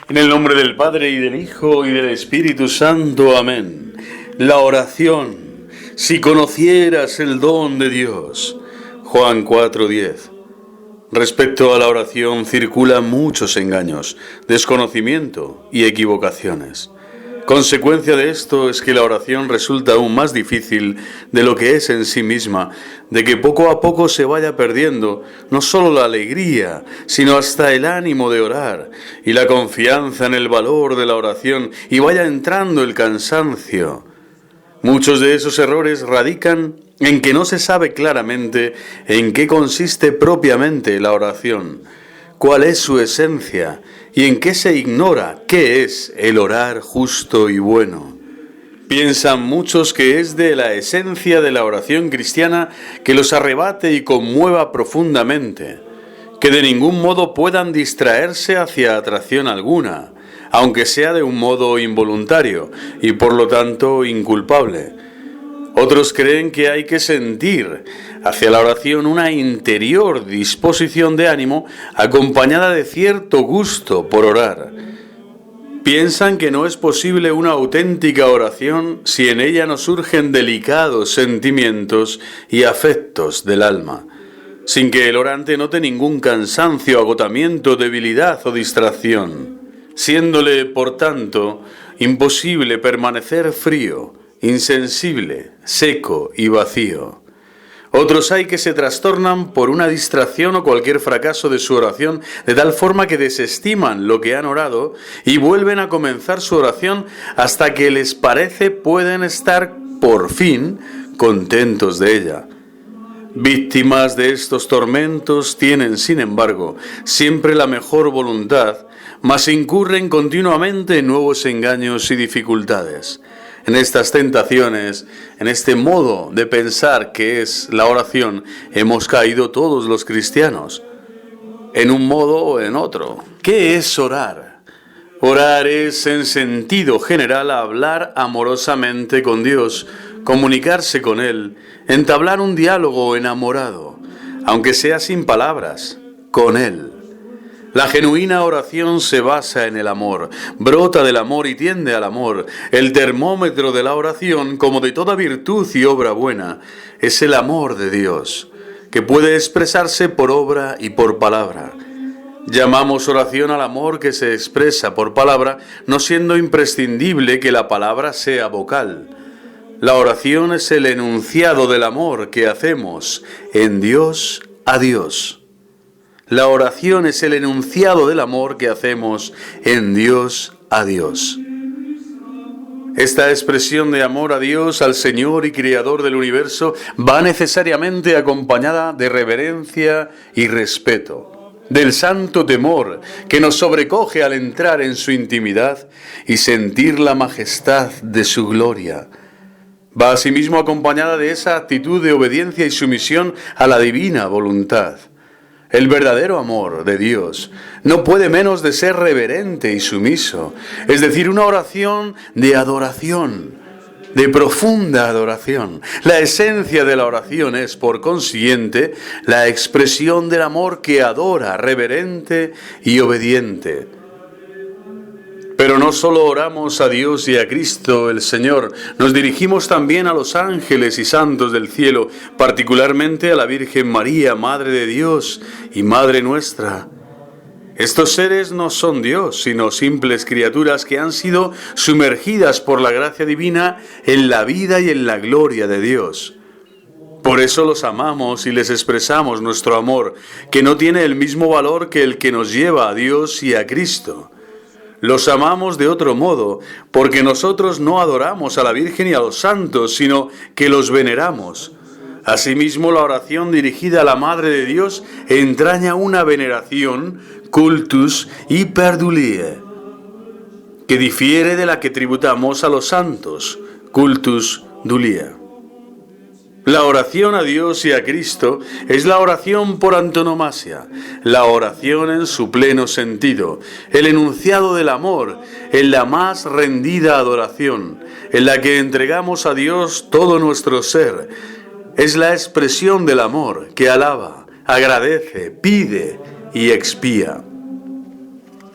En el nombre del Padre, y del Hijo, y del Espíritu Santo. Amén. La oración. Si conocieras el don de Dios. Juan 4:10. Respecto a la oración circulan muchos engaños, desconocimiento y equivocaciones. Consecuencia de esto es que la oración resulta aún más difícil de lo que es en sí misma, de que poco a poco se vaya perdiendo no solo la alegría, sino hasta el ánimo de orar y la confianza en el valor de la oración, y vaya entrando el cansancio. Muchos de esos errores radican en que no se sabe claramente en qué consiste propiamente la oración, cuál es su esencia y en qué se ignora qué es el orar justo y bueno. Piensan muchos que es de la esencia de la oración cristiana que los arrebate y conmueva profundamente, que de ningún modo puedan distraerse hacia atracción alguna, aunque sea de un modo involuntario y por lo tanto inculpable. Otros creen que hay que sentir hacia la oración una interior disposición de ánimo acompañada de cierto gusto por orar. Piensan que no es posible una auténtica oración si en ella no surgen delicados sentimientos y afectos del alma, sin que el orante note ningún cansancio, agotamiento, debilidad o distracción, siéndole, por tanto, imposible permanecer frío, insensible, seco y vacío. Otros hay que se trastornan por una distracción o cualquier fracaso de su oración, de tal forma que desestiman lo que han orado y vuelven a comenzar su oración hasta que les parece pueden estar, por fin, contentos de ella. Víctimas de estos tormentos tienen, sin embargo, siempre la mejor voluntad, mas incurren continuamente en nuevos engaños y dificultades. En estas tentaciones, en este modo de pensar que es la oración, hemos caído todos los cristianos, en un modo o en otro. ¿Qué es orar? Orar es, en sentido general, hablar amorosamente con Dios, comunicarse con Él, entablar un diálogo enamorado, aunque sea sin palabras, con Él. La genuina oración se basa en el amor, brota del amor y tiende al amor. El termómetro de la oración, como de toda virtud y obra buena, es el amor de Dios, que puede expresarse por obra y por palabra. Llamamos oración al amor que se expresa por palabra, no siendo imprescindible que la palabra sea vocal. La oración es el enunciado del amor que hacemos en Dios a Dios. La oración es el enunciado del amor que hacemos en Dios a Dios. Esta expresión de amor a Dios, al Señor y Creador del universo, va necesariamente acompañada de reverencia y respeto, del santo temor que nos sobrecoge al entrar en su intimidad y sentir la majestad de su gloria. Va asimismo acompañada de esa actitud de obediencia y sumisión a la divina voluntad. El verdadero amor de Dios no puede menos de ser reverente y sumiso, es decir, una oración de adoración, de profunda adoración. La esencia de la oración es, por consiguiente, la expresión del amor que adora, reverente y obediente. Pero no solo oramos a Dios y a Cristo el Señor, nos dirigimos también a los ángeles y santos del cielo, particularmente a la Virgen María, Madre de Dios y Madre nuestra. Estos seres no son Dios, sino simples criaturas que han sido sumergidas por la gracia divina en la vida y en la gloria de Dios. Por eso los amamos y les expresamos nuestro amor, que no tiene el mismo valor que el que nos lleva a Dios y a Cristo. Los amamos de otro modo, porque nosotros no adoramos a la Virgen y a los santos, sino que los veneramos. Asimismo, la oración dirigida a la Madre de Dios entraña una veneración, cultus hyperdulie, que difiere de la que tributamos a los santos, cultus dulia. La oración a Dios y a Cristo es la oración por antonomasia, la oración en su pleno sentido, el enunciado del amor, en la más rendida adoración, en la que entregamos a Dios todo nuestro ser. Es la expresión del amor que alaba, agradece, pide y expía.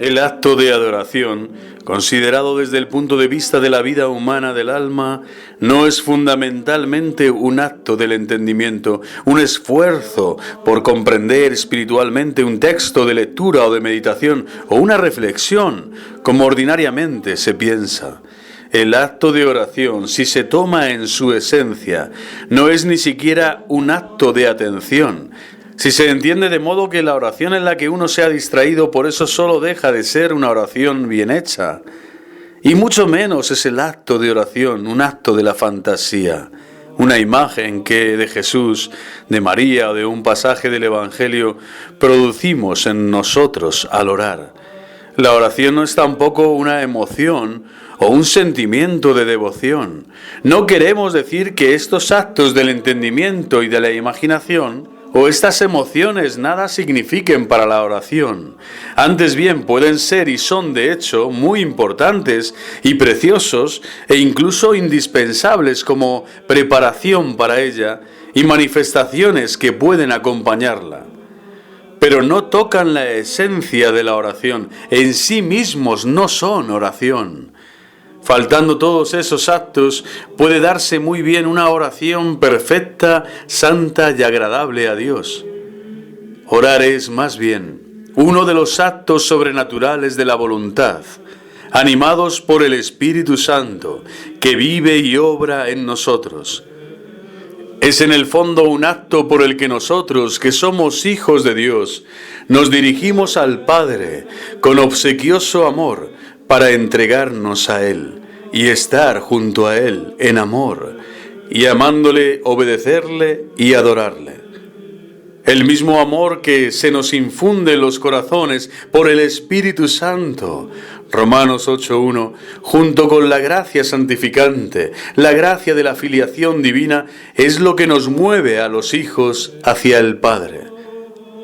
El acto de adoración, considerado desde el punto de vista de la vida humana del alma, no es fundamentalmente un acto del entendimiento, un esfuerzo por comprender espiritualmente un texto de lectura o de meditación o una reflexión, como ordinariamente se piensa. El acto de oración, si se toma en su esencia, no es ni siquiera un acto de atención. Si se entiende de modo que la oración en la que uno se ha distraído, por eso solo deja de ser una oración bien hecha. Y mucho menos es el acto de oración, un acto de la fantasía, una imagen que de Jesús, de María o de un pasaje del Evangelio producimos en nosotros al orar. La oración no es tampoco una emoción o un sentimiento de devoción. No queremos decir que estos actos del entendimiento y de la imaginación o estas emociones nada signifiquen para la oración. Antes bien pueden ser y son de hecho muy importantes y preciosos e incluso indispensables como preparación para ella y manifestaciones que pueden acompañarla. Pero no tocan la esencia de la oración, en sí mismos no son oración. Faltando todos esos actos, puede darse muy bien una oración perfecta, santa y agradable a Dios. Orar es, más bien, uno de los actos sobrenaturales de la voluntad, animados por el Espíritu Santo, que vive y obra en nosotros. Es en el fondo un acto por el que nosotros, que somos hijos de Dios, nos dirigimos al Padre con obsequioso amor, para entregarnos a Él y estar junto a Él en amor, y amándole, obedecerle y adorarle. El mismo amor que se nos infunde en los corazones por el Espíritu Santo, Romanos 8:1, junto con la gracia santificante, la gracia de la filiación divina, es lo que nos mueve a los hijos hacia el Padre.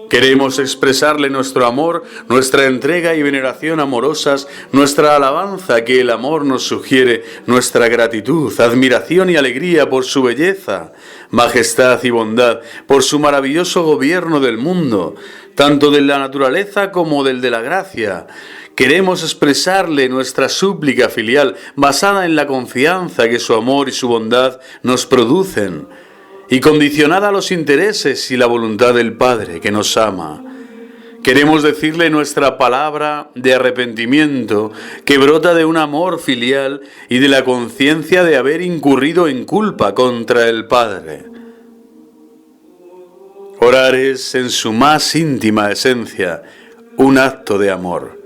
Queremos expresarle nuestro amor, nuestra entrega y veneración amorosas, nuestra alabanza que el amor nos sugiere, nuestra gratitud, admiración y alegría por su belleza, majestad y bondad, por su maravilloso gobierno del mundo, tanto de la naturaleza como del de la gracia. Queremos expresarle nuestra súplica filial, basada en la confianza que su amor y su bondad nos producen, y condicionada a los intereses y la voluntad del Padre que nos ama. Queremos decirle nuestra palabra de arrepentimiento que brota de un amor filial y de la conciencia de haber incurrido en culpa contra el Padre. Orar es, en su más íntima esencia, un acto de amor.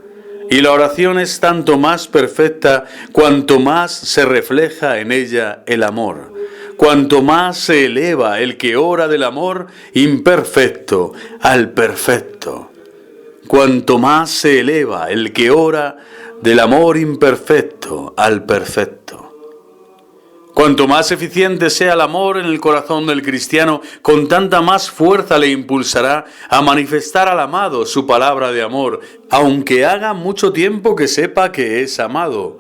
Y la oración es tanto más perfecta cuanto más se refleja en ella el amor. Cuanto más se eleva el que ora del amor imperfecto al perfecto. Cuanto más se eleva el que ora del amor imperfecto al perfecto. Cuanto más eficiente sea el amor en el corazón del cristiano, con tanta más fuerza le impulsará a manifestar al amado su palabra de amor, aunque haga mucho tiempo que sepa que es amado.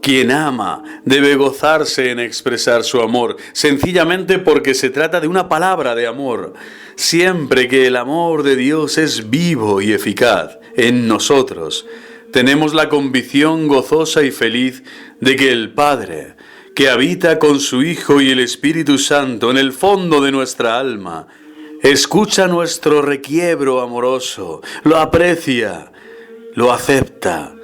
Quien ama debe gozarse en expresar su amor, sencillamente porque se trata de una palabra de amor. Siempre que el amor de Dios es vivo y eficaz en nosotros, tenemos la convicción gozosa y feliz de que el Padre, que habita con su Hijo y el Espíritu Santo en el fondo de nuestra alma, escucha nuestro requiebro amoroso, lo aprecia, lo acepta.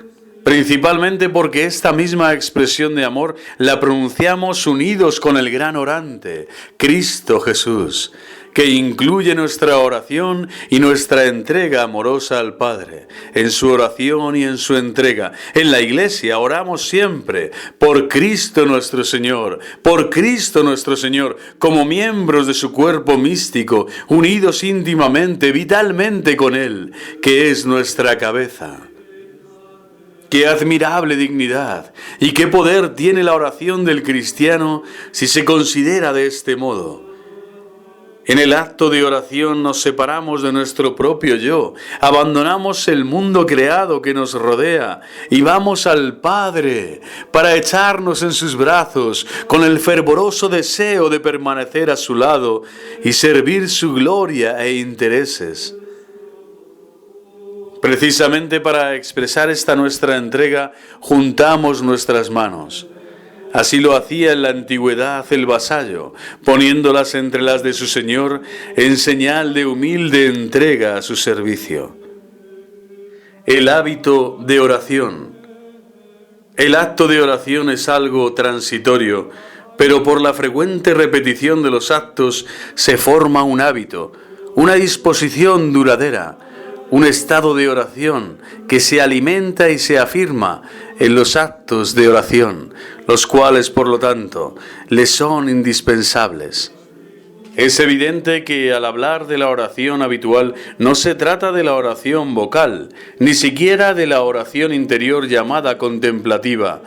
Principalmente porque esta misma expresión de amor la pronunciamos unidos con el gran orante, Cristo Jesús, que incluye nuestra oración y nuestra entrega amorosa al Padre. En su oración y en su entrega, en la Iglesia oramos siempre por Cristo nuestro Señor, como miembros de su cuerpo místico, unidos íntimamente, vitalmente con Él, que es nuestra cabeza. ¡Qué admirable dignidad! ¿Y qué poder tiene la oración del cristiano si se considera de este modo? En el acto de oración nos separamos de nuestro propio yo, abandonamos el mundo creado que nos rodea y vamos al Padre para echarnos en sus brazos con el fervoroso deseo de permanecer a su lado y servir su gloria e intereses. Precisamente para expresar esta nuestra entrega, juntamos nuestras manos. Así lo hacía en la antigüedad el vasallo, poniéndolas entre las de su señor en señal de humilde entrega a su servicio. El hábito de oración. El acto de oración es algo transitorio, pero por la frecuente repetición de los actos se forma un hábito, una disposición duradera, un estado de oración que se alimenta y se afirma en los actos de oración, los cuales, por lo tanto, le son indispensables. Es evidente que al hablar de la oración habitual no se trata de la oración vocal, ni siquiera de la oración interior llamada contemplativa,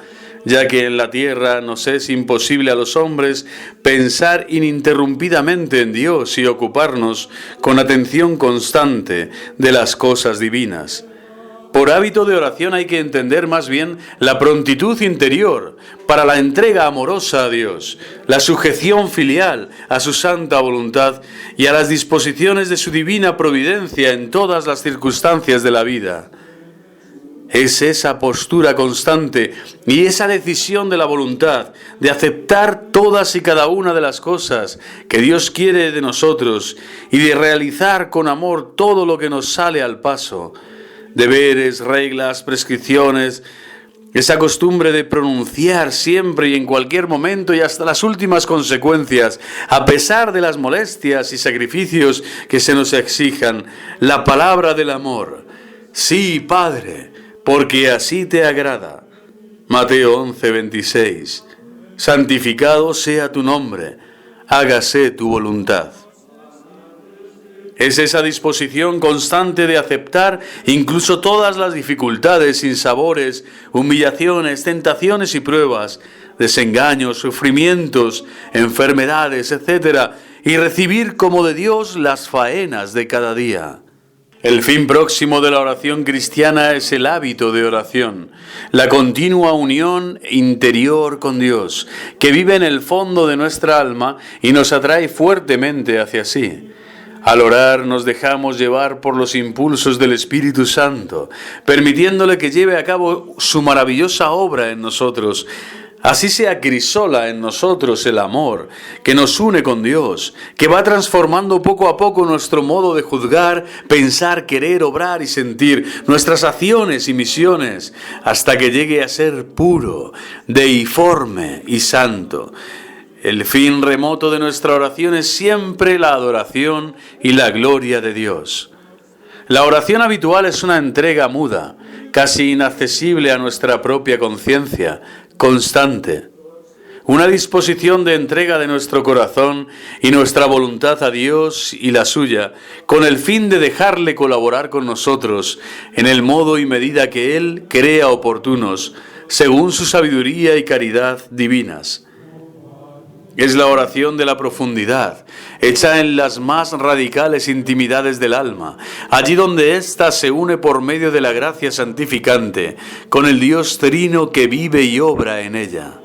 ya que en la tierra nos es imposible a los hombres pensar ininterrumpidamente en Dios y ocuparnos con atención constante de las cosas divinas. Por hábito de oración hay que entender más bien la prontitud interior para la entrega amorosa a Dios, la sujeción filial a su santa voluntad y a las disposiciones de su divina providencia en todas las circunstancias de la vida. Es esa postura constante y esa decisión de la voluntad de aceptar todas y cada una de las cosas que Dios quiere de nosotros y de realizar con amor todo lo que nos sale al paso. Deberes, reglas, prescripciones, esa costumbre de pronunciar siempre y en cualquier momento y hasta las últimas consecuencias, a pesar de las molestias y sacrificios que se nos exijan, la palabra del amor. Sí, Padre, porque así te agrada. Mateo 11:26. Santificado sea tu nombre, hágase tu voluntad. Es esa disposición constante de aceptar incluso todas las dificultades, sinsabores, humillaciones, tentaciones y pruebas, desengaños, sufrimientos, enfermedades, etc., y recibir como de Dios las faenas de cada día. El fin próximo de la oración cristiana es el hábito de oración, la continua unión interior con Dios, que vive en el fondo de nuestra alma y nos atrae fuertemente hacia sí. Al orar nos dejamos llevar por los impulsos del Espíritu Santo, permitiéndole que lleve a cabo su maravillosa obra en nosotros. Así se acrisola en nosotros el amor que nos une con Dios, que va transformando poco a poco nuestro modo de juzgar, pensar, querer, obrar y sentir, nuestras acciones y misiones, hasta que llegue a ser puro, deiforme y santo. El fin remoto de nuestra oración es siempre la adoración y la gloria de Dios. La oración habitual es una entrega muda, casi inaccesible a nuestra propia conciencia, constante. Una disposición de entrega de nuestro corazón y nuestra voluntad a Dios y la suya, con el fin de dejarle colaborar con nosotros en el modo y medida que Él crea oportunos, según su sabiduría y caridad divinas. Es la oración de la profundidad, hecha en las más radicales intimidades del alma, allí donde ésta se une por medio de la gracia santificante con el Dios trino que vive y obra en ella.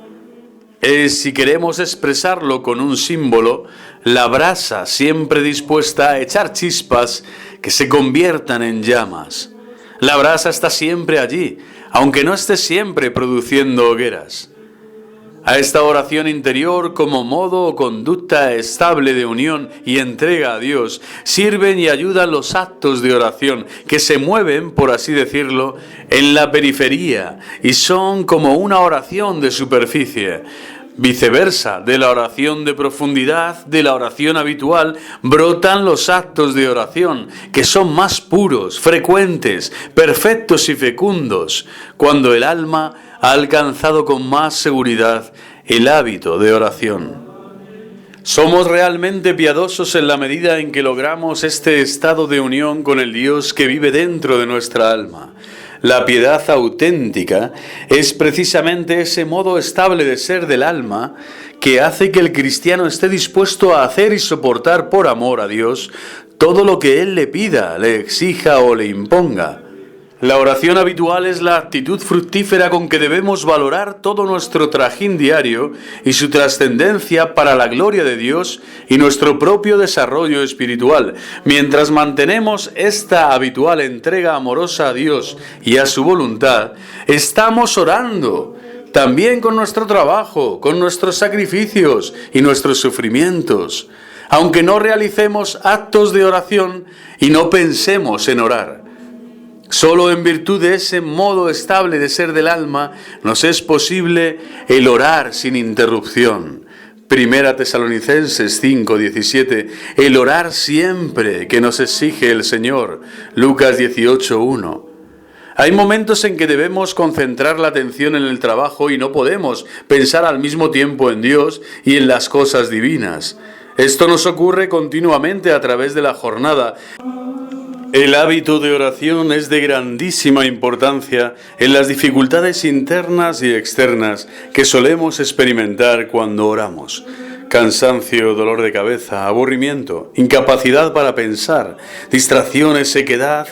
Es, si queremos expresarlo con un símbolo, la brasa siempre dispuesta a echar chispas que se conviertan en llamas. La brasa está siempre allí, aunque no esté siempre produciendo hogueras. A esta oración interior, como modo o conducta estable de unión y entrega a Dios, sirven y ayudan los actos de oración que se mueven, por así decirlo, en la periferia y son como una oración de superficie. Viceversa, de la oración de profundidad, de la oración habitual, brotan los actos de oración, que son más puros, frecuentes, perfectos y fecundos, cuando el alma ha alcanzado con más seguridad el hábito de oración. Somos realmente piadosos en la medida en que logramos este estado de unión con el Dios que vive dentro de nuestra alma. La piedad auténtica es precisamente ese modo estable de ser del alma que hace que el cristiano esté dispuesto a hacer y soportar por amor a Dios todo lo que Él le pida, le exija o le imponga. La oración habitual es la actitud fructífera con que debemos valorar todo nuestro trajín diario y su trascendencia para la gloria de Dios y nuestro propio desarrollo espiritual. Mientras mantenemos esta habitual entrega amorosa a Dios y a su voluntad, estamos orando. También con nuestro trabajo, con nuestros sacrificios y nuestros sufrimientos, aunque no realicemos actos de oración y no pensemos en orar. Solo en virtud de ese modo estable de ser del alma nos es posible el orar sin interrupción. Primera Tesalonicenses 5:17, el orar siempre que nos exige el Señor. Lucas 18:1. Hay momentos en que debemos concentrar la atención en el trabajo y no podemos pensar al mismo tiempo en Dios y en las cosas divinas. Esto nos ocurre continuamente a través de la jornada. El hábito de oración es de grandísima importancia en las dificultades internas y externas que solemos experimentar cuando oramos. Cansancio, dolor de cabeza, aburrimiento, incapacidad para pensar, distracciones, sequedad,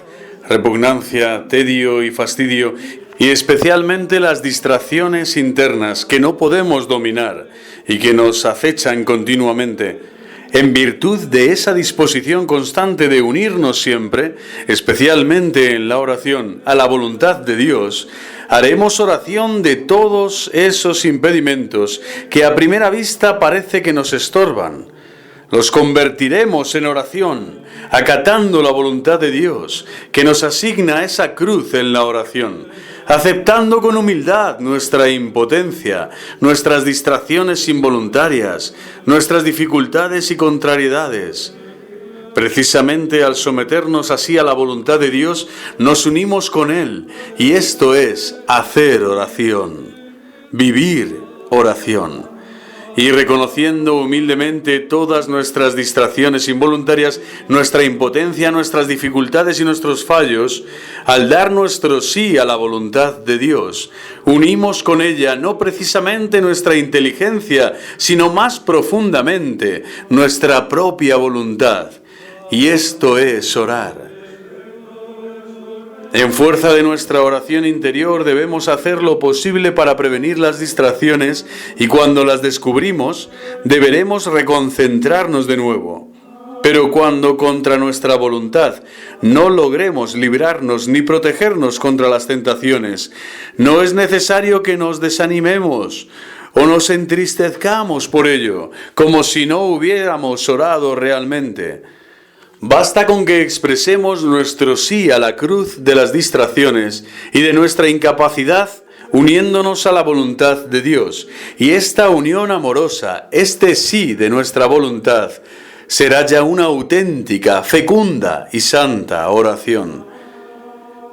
repugnancia, tedio y fastidio, y especialmente las distracciones internas que no podemos dominar y que nos acechan continuamente. En virtud de esa disposición constante de unirnos siempre, especialmente en la oración, a la voluntad de Dios, haremos oración de todos esos impedimentos que a primera vista parece que nos estorban. Los convertiremos en oración, acatando la voluntad de Dios, que nos asigna esa cruz en la oración, aceptando con humildad nuestra impotencia, nuestras distracciones involuntarias, nuestras dificultades y contrariedades. Precisamente al someternos así a la voluntad de Dios, nos unimos con Él, y esto es hacer oración, vivir oración. Y reconociendo humildemente todas nuestras distracciones involuntarias, nuestra impotencia, nuestras dificultades y nuestros fallos, al dar nuestro sí a la voluntad de Dios, unimos con ella no precisamente nuestra inteligencia, sino más profundamente nuestra propia voluntad. Y esto es orar. En fuerza de nuestra oración interior debemos hacer lo posible para prevenir las distracciones y cuando las descubrimos deberemos reconcentrarnos de nuevo. Pero cuando contra nuestra voluntad no logremos librarnos ni protegernos contra las tentaciones, no es necesario que nos desanimemos o nos entristezcamos por ello, como si no hubiéramos orado realmente. Basta con que expresemos nuestro sí a la cruz de las distracciones y de nuestra incapacidad uniéndonos a la voluntad de Dios. Y esta unión amorosa, este sí de nuestra voluntad, será ya una auténtica, fecunda y santa oración.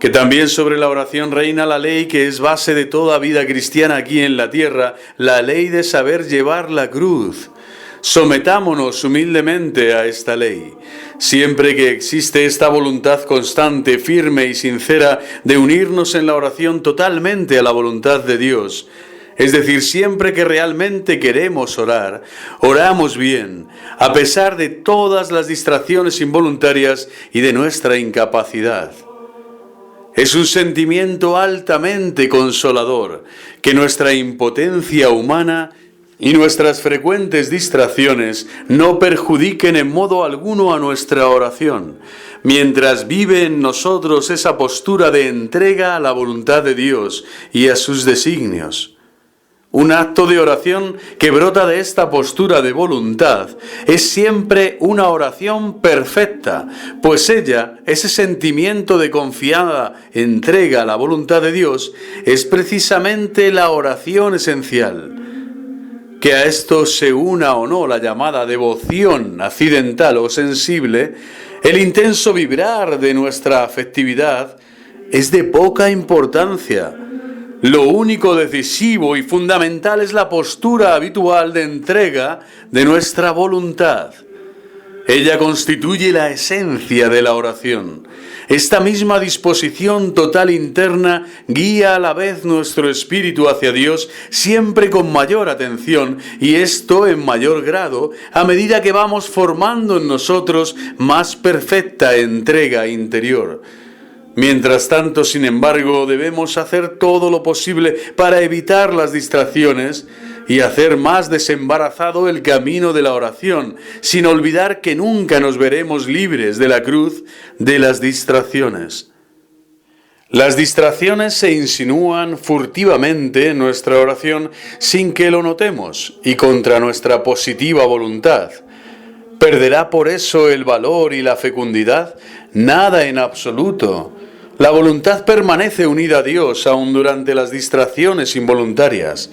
Que también sobre la oración reina la ley que es base de toda vida cristiana aquí en la tierra, la ley de saber llevar la cruz. Sometámonos humildemente a esta ley. Siempre que existe esta voluntad constante, firme y sincera de unirnos en la oración totalmente a la voluntad de Dios, es decir, siempre que realmente queremos orar, oramos bien, a pesar de todas las distracciones involuntarias y de nuestra incapacidad. Es un sentimiento altamente consolador que nuestra impotencia humana y nuestras frecuentes distracciones no perjudiquen en modo alguno a nuestra oración, mientras vive en nosotros esa postura de entrega a la voluntad de Dios y a sus designios. Un acto de oración que brota de esta postura de voluntad es siempre una oración perfecta, pues ella, ese sentimiento de confiada entrega a la voluntad de Dios, es precisamente la oración esencial. Que a esto se una o no la llamada devoción accidental o sensible, el intenso vibrar de nuestra afectividad, es de poca importancia. Lo único decisivo y fundamental es la postura habitual de entrega de nuestra voluntad. Ella constituye la esencia de la oración. Esta misma disposición total interna guía a la vez nuestro espíritu hacia Dios siempre con mayor atención y esto en mayor grado a medida que vamos formando en nosotros más perfecta entrega interior. Mientras tanto, sin embargo, debemos hacer todo lo posible para evitar las distracciones y hacer más desembarazado el camino de la oración, sin olvidar que nunca nos veremos libres de la cruz de las distracciones. Las distracciones se insinúan furtivamente en nuestra oración sin que lo notemos y contra nuestra positiva voluntad. ¿Perderá por eso el valor y la fecundidad? Nada en absoluto. La voluntad permanece unida a Dios aun durante las distracciones involuntarias.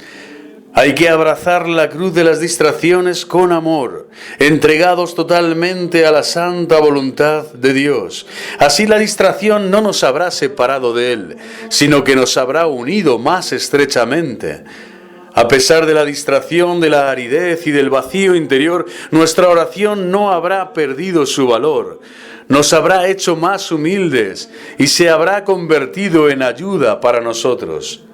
Hay que abrazar la cruz de las distracciones con amor, entregados totalmente a la santa voluntad de Dios. Así la distracción no nos habrá separado de Él, sino que nos habrá unido más estrechamente. A pesar de la distracción, de la aridez y del vacío interior, nuestra oración no habrá perdido su valor. Nos habrá hecho más humildes y se habrá convertido en ayuda para nosotros.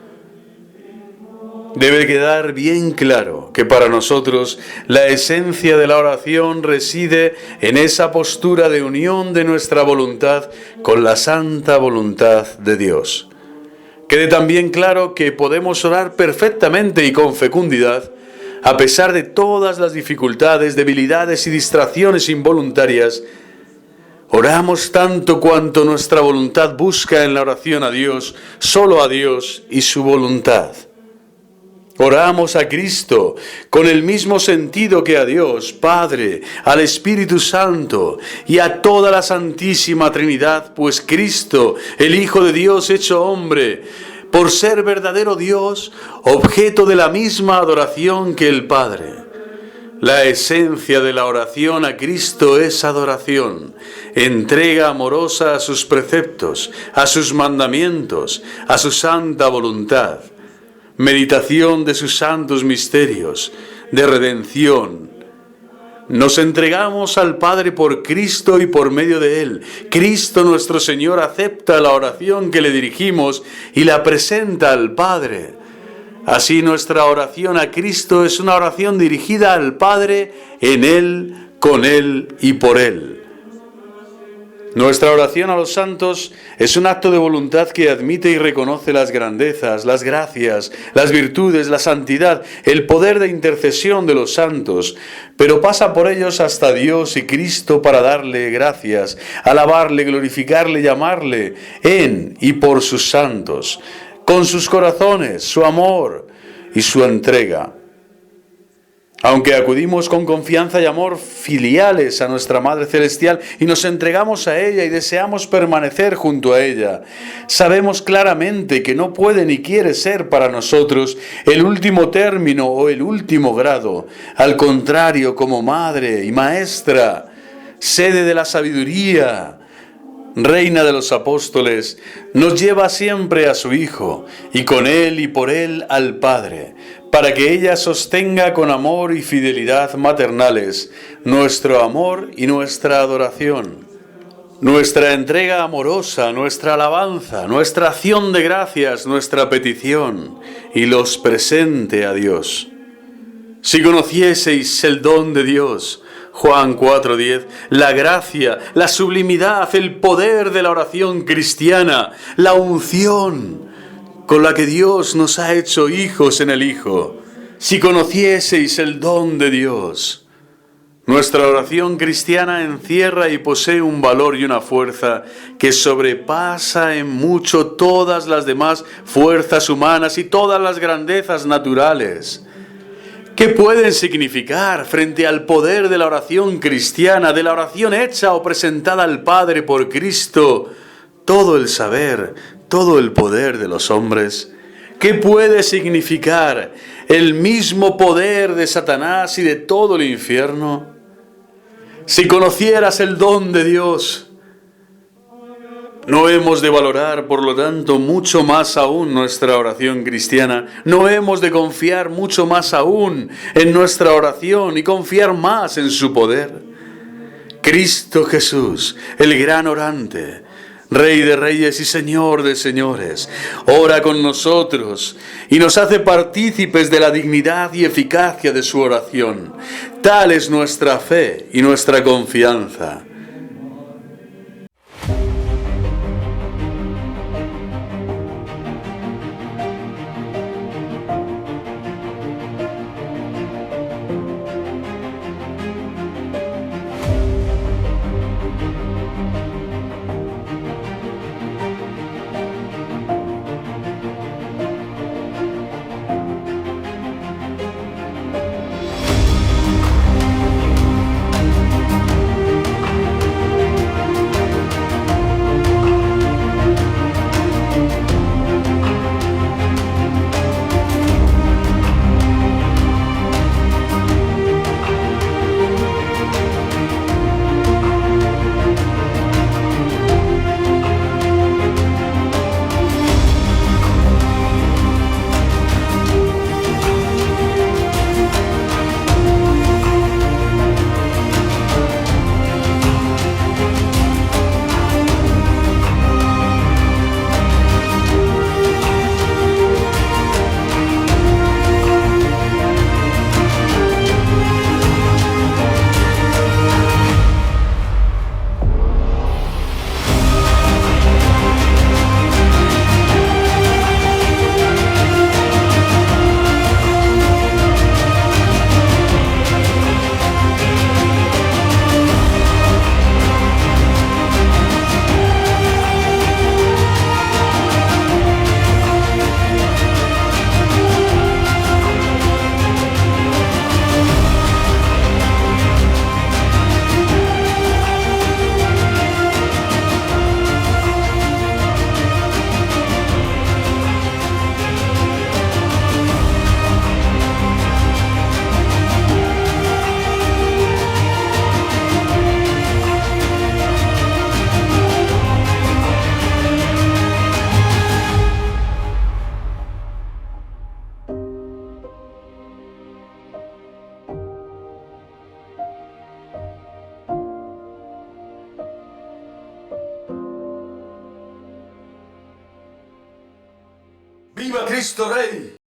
Debe quedar bien claro que para nosotros la esencia de la oración reside en esa postura de unión de nuestra voluntad con la santa voluntad de Dios. Quede también claro que podemos orar perfectamente y con fecundidad, a pesar de todas las dificultades, debilidades y distracciones involuntarias. Oramos tanto cuanto nuestra voluntad busca en la oración a Dios, solo a Dios y su voluntad. Oramos a Cristo con el mismo sentido que a Dios, Padre, al Espíritu Santo y a toda la Santísima Trinidad, pues Cristo, el Hijo de Dios hecho hombre, por ser verdadero Dios, objeto de la misma adoración que el Padre. La esencia de la oración a Cristo es adoración, entrega amorosa a sus preceptos, a sus mandamientos, a su santa voluntad. Meditación de sus santos misterios, de redención. Nos entregamos al Padre por Cristo y por medio de Él. Cristo nuestro Señor acepta la oración que le dirigimos y la presenta al Padre. Así nuestra oración a Cristo es una oración dirigida al Padre, en Él, con Él y por Él. Nuestra oración a los santos es un acto de voluntad que admite y reconoce las grandezas, las gracias, las virtudes, la santidad, el poder de intercesión de los santos, pero pasa por ellos hasta Dios y Cristo para darle gracias, alabarle, glorificarle, llamarle en y por sus santos, con sus corazones, su amor y su entrega. Aunque acudimos con confianza y amor filiales a nuestra Madre Celestial y nos entregamos a ella y deseamos permanecer junto a ella, sabemos claramente que no puede ni quiere ser para nosotros el último término o el último grado. Al contrario, como Madre y Maestra, sede de la sabiduría, Reina de los apóstoles, nos lleva siempre a su Hijo y con Él y por Él al Padre, para que ella sostenga con amor y fidelidad maternales nuestro amor y nuestra adoración, nuestra entrega amorosa, nuestra alabanza, nuestra acción de gracias, nuestra petición, y los presente a Dios. Si conocieseis el don de Dios, Juan 4:10, la gracia, la sublimidad, el poder de la oración cristiana, la unción con la que Dios nos ha hecho hijos en el Hijo. Si conocieseis el don de Dios. Nuestra oración cristiana encierra y posee un valor y una fuerza que sobrepasa en mucho todas las demás fuerzas humanas y todas las grandezas naturales. ¿Qué pueden significar frente al poder de la oración cristiana, de la oración hecha o presentada al Padre por Cristo, todo el saber, todo el poder de los hombres? ¿Qué puede significar el mismo poder de Satanás y de todo el infierno? Si conocieras el don de Dios, no hemos de valorar, por lo tanto, mucho más aún nuestra oración cristiana. No hemos de confiar mucho más aún en nuestra oración y confiar más en su poder. Cristo Jesús, el gran orante, Rey de reyes y Señor de señores, ora con nosotros y nos hace partícipes de la dignidad y eficacia de su oración. Tal es nuestra fe y nuestra confianza. Cristo Rey.